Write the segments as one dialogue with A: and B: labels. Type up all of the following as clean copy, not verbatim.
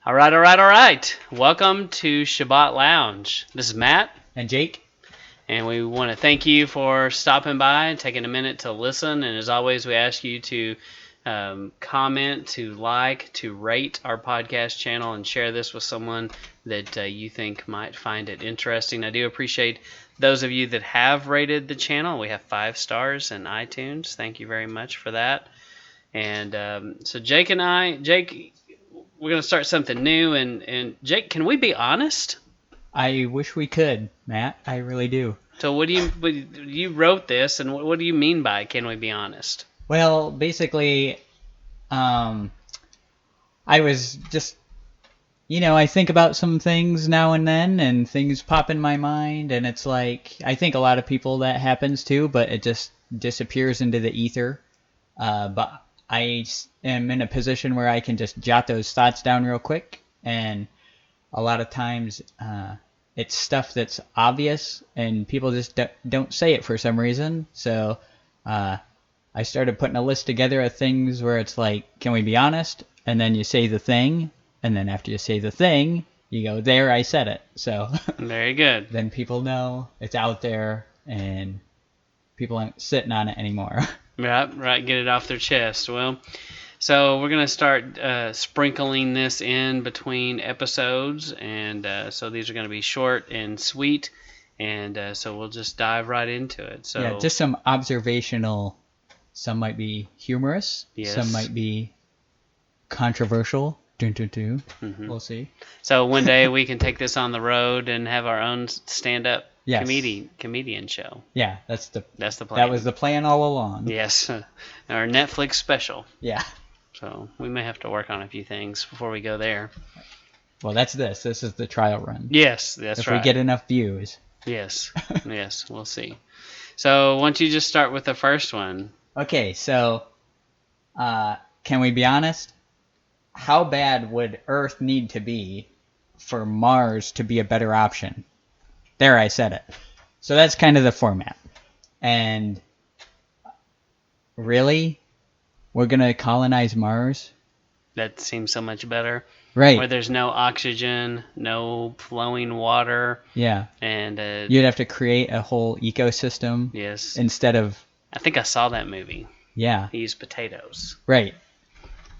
A: All right, all right, all right. Welcome to Shabbat Lounge. This is Matt,
B: And Jake?
A: and we want to thank you for stopping by and taking a minute to listen. And as always, we ask you to comment, to like, to rate our podcast channel, and share this with someone that you think might find it interesting. I do appreciate those of you that have rated the channel. We have 5 stars in iTunes. Thank you very much for that. And so Jake, we're going to start something new. And Jake, can we be honest?
B: I wish we could, Matt. I really do.
A: So you wrote this, and what do you mean by can we be honest?
B: Well, basically, I was just, I think about some things now and then, and things pop in my mind, and it's like, I think a lot of people that happens to, but it just disappears into the ether. But I am in a position where I can just jot those thoughts down real quick, and a lot of times it's stuff that's obvious, and people just don't say it for some reason. So I started putting a list together of things where it's like, can we be honest? And then you say the thing, and then after you say the thing, you go, there, I said it. So
A: Very good.
B: then people know it's out there, and people aren't sitting on it anymore.
A: Right, get it off their chest. Well, so we're going to start sprinkling this in between episodes, and so these are going to be short and sweet, and so we'll just dive right into it. So
B: Yeah, just some observational. Some might be humorous.
A: Yes.
B: Some might be controversial.
A: Mhm.
B: We'll see.
A: So one day we can take this on the road and have our own stand-up
B: Yes.
A: comedian show.
B: Yeah, that's the
A: plan.
B: That was the plan all along.
A: Yes, our Netflix special.
B: Yeah.
A: So we may have to work on a few things before we go there.
B: Well, that's this. This is the trial run.
A: Yes, that's
B: if
A: right.
B: we get enough views.
A: Yes, yes, we'll see. So why don't you just start with the first one?
B: Okay, so can we be honest? How bad would Earth need to be for Mars to be a better option? There, I said it. So that's kind of the format. And really? We're going to colonize Mars?
A: That seems so much better.
B: Right.
A: Where there's no oxygen, no flowing water.
B: Yeah.
A: And
B: you'd have to create a whole ecosystem.
A: Yes.
B: Instead of...
A: I think I saw that movie.
B: Yeah.
A: He used potatoes.
B: Right.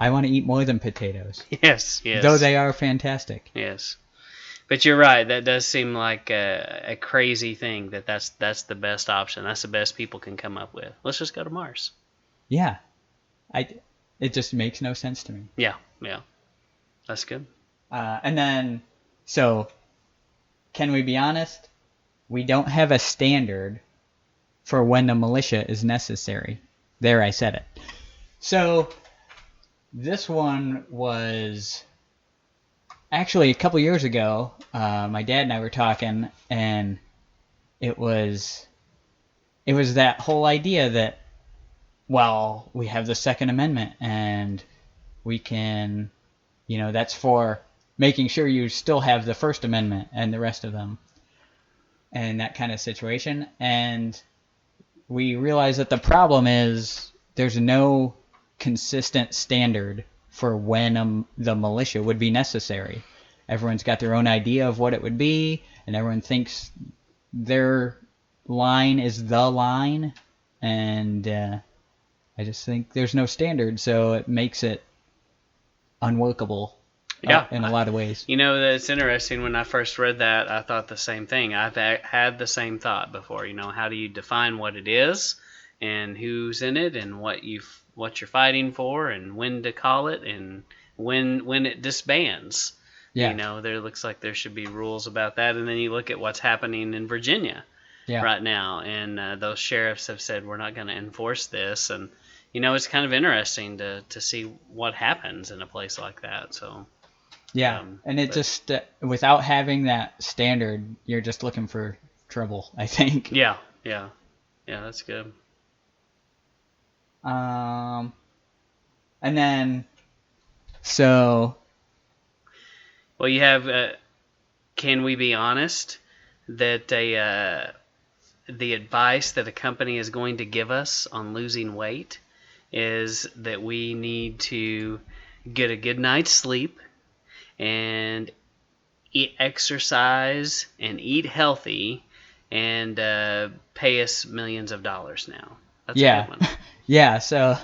B: I want to eat more than potatoes.
A: Yes.
B: Though they are fantastic.
A: Yes. But you're right. That does seem like a crazy thing. That's the best option. That's the best people can come up with. Let's just go to Mars.
B: Yeah. It just makes no sense to me.
A: Yeah. That's good.
B: And then, so, can we be honest? We don't have a standard for when the militia is necessary. There, I said it. So, this one was... Actually, a couple years ago, my dad and I were talking, and it was that whole idea that, well, we have the Second Amendment, and we can, that's for making sure you still have the First Amendment and the rest of them, and that kind of situation. And we realized that the problem is there's no consistent standard for when the militia would be necessary. Everyone's got their own idea of what it would be, and everyone thinks their line is the line, and I just think there's no standard, so it makes it unworkable in a lot of ways.
A: That's interesting. When I first read that, I thought the same thing. I've had the same thought before. How do you define what it is, and who's in it, and what you're fighting for, and when to call it, and when it disbands.
B: Yeah.
A: There looks like there should be rules about that. And then you look at what's happening in Virginia right now, and those sheriffs have said we're not going to enforce this. And it's kind of interesting to see what happens in a place like that. So
B: yeah, just without having that standard, you're just looking for trouble, I think.
A: Yeah, that's good.
B: And then, so...
A: Well, you have, can we be honest, that the advice that a company is going to give us on losing weight is that we need to get a good night's sleep and eat, exercise and eat healthy, and pay us millions of dollars now. That's a
B: Yeah.
A: good one.
B: Yeah, so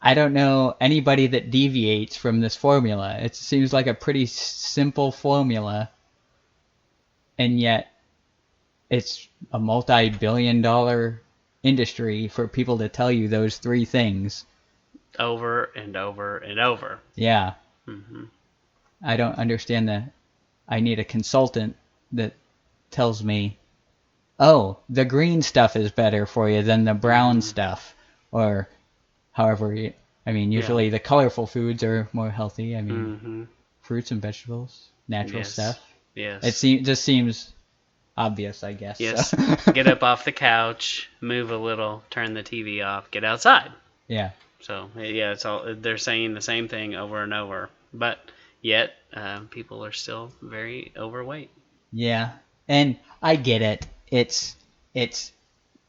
B: I don't know anybody that deviates from this formula. It seems like a pretty simple formula, and yet it's a multi-billion-dollar industry for people to tell you those three things.
A: Over and over and over.
B: Yeah.
A: Hmm.
B: I don't understand that. I need a consultant that tells me, oh, the green stuff is better for you than the brown stuff, or however you, I mean, usually the colorful foods are more healthy. I mean, fruits and vegetables, natural stuff.
A: Yes.
B: It just seems obvious, I guess.
A: Yes.
B: So.
A: Get up off the couch, move a little, turn the TV off, get outside.
B: Yeah.
A: So yeah, it's all they're saying the same thing over and over, but yet people are still very overweight.
B: Yeah, and I get it. It's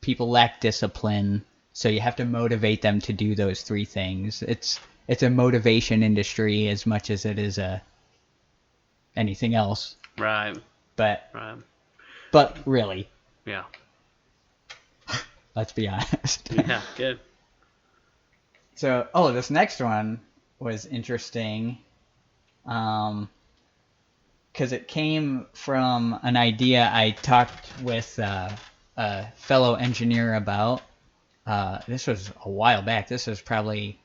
B: people lack discipline, so you have to motivate them to do those three things. It's a motivation industry as much as it is anything else.
A: Right.
B: But
A: Right.
B: but really,
A: Yeah.
B: let's be honest.
A: Yeah. Good.
B: So, this next one was interesting, because it came from an idea I talked with a fellow engineer about. This was a while back. This was probably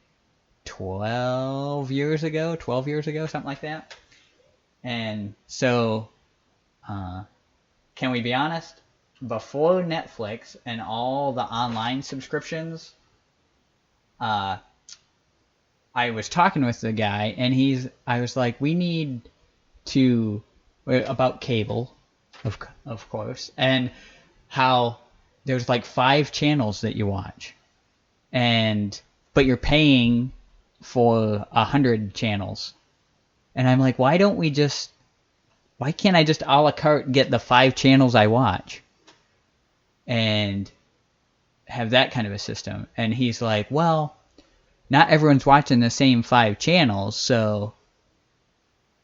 B: 12 years ago, something like that. And so, can we be honest? Before Netflix and all the online subscriptions, I was talking with the guy, and I was like, we need to, about cable, of course, and how there's like 5 channels that you watch, but you're paying for 100 channels. And I'm like, why can't I just a la carte get the 5 channels I watch and have that kind of a system? And he's like, well, not everyone's watching the same 5 channels, so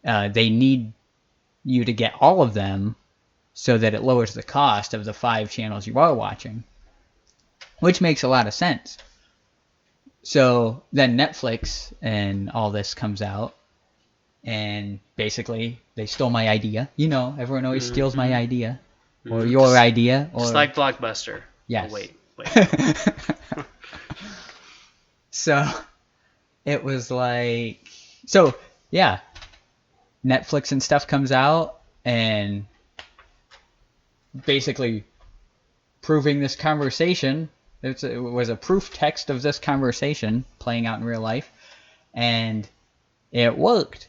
B: they need you to get all of them so that it lowers the cost of the 5 channels you are watching, which makes a lot of sense. So then Netflix and all this comes out, and basically they stole my idea. Everyone always steals my idea, or your idea, or
A: Just like Blockbuster.
B: yes.
A: Oh, wait.
B: So it was like, so yeah, Netflix and stuff comes out, and basically proving this conversation. It was a proof text of this conversation playing out in real life, and it worked.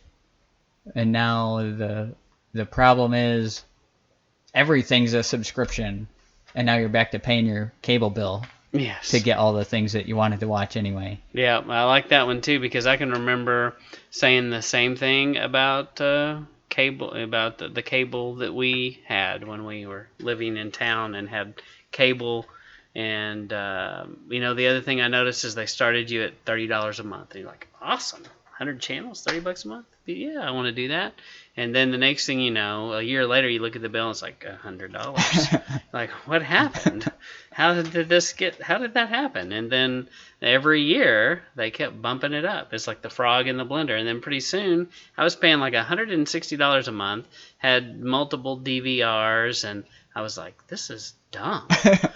B: And now the problem is everything's a subscription, and now you're back to paying your cable bill.
A: Yes.
B: To get all the things that you wanted to watch anyway.
A: Yeah, I like that one too, because I can remember saying the same thing about cable, about the cable that we had when we were living in town and had cable. And the other thing I noticed is they started you at $30 a month. And you're like, awesome, 100 channels, $30 a month. Yeah, I want to do that. And then the next thing you know, a year later, you look at the bill and it's like $100. Like, what happened? How did that happen? And then every year they kept bumping it up. It's like the frog in the blender. And then pretty soon I was paying like $160 a month, had multiple DVRs, and I was like, this is dumb.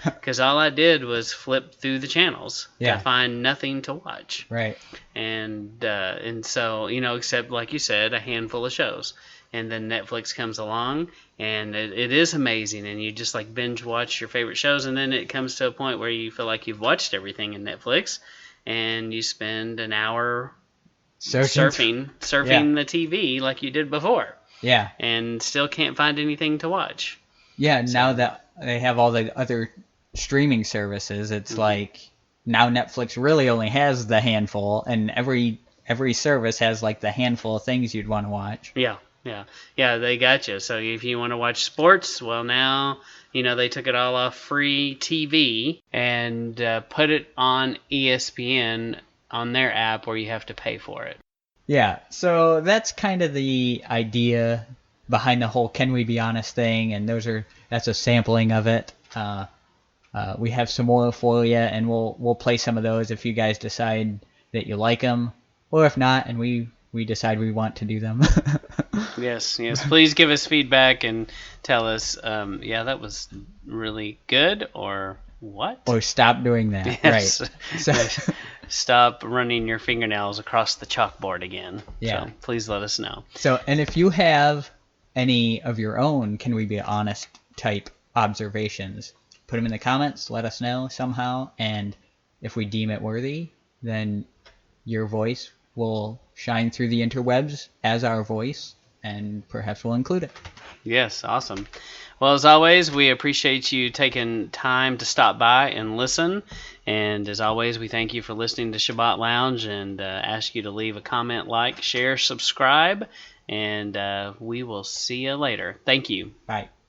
A: Because all I did was flip through the channels to find nothing to watch.
B: Right.
A: And so, except like you said, a handful of shows. And then Netflix comes along, and it is amazing, and you just like binge watch your favorite shows, and then it comes to a point where you feel like you've watched everything in Netflix, and you spend an hour surfing the TV like you did before.
B: Yeah.
A: And still can't find anything to watch.
B: Yeah, so, now that they have all the other streaming services, it's like now Netflix really only has the handful, and every service has like the handful of things you'd want to watch.
A: Yeah, they got you. So if you want to watch sports, well, now, they took it all off free TV and put it on ESPN on their app where you have to pay for it.
B: Yeah, so that's kind of the idea behind the whole "Can we be honest" thing, and that's a sampling of it. We have some more for you, and we'll play some of those if you guys decide that you like them, or if not, and we decide we want to do them.
A: Yes, yes. Please give us feedback and tell us, yeah, that was really good, or what?
B: Or stop doing that.
A: Yes.
B: Right. So,
A: Stop running your fingernails across the chalkboard again.
B: Yeah.
A: So please let us know.
B: and if you have any of your own "Can we be honest" type observations, put them in the comments. Let us know somehow, and if we deem it worthy, then your voice will shine through the interwebs as our voice, and perhaps we'll include it.
A: Yes, awesome. Well, as always, we appreciate you taking time to stop by and listen. And as always, we thank you for listening to Shabbat Lounge and ask you to leave a comment, like, share, subscribe, and we will see you later. Thank you.
B: Bye.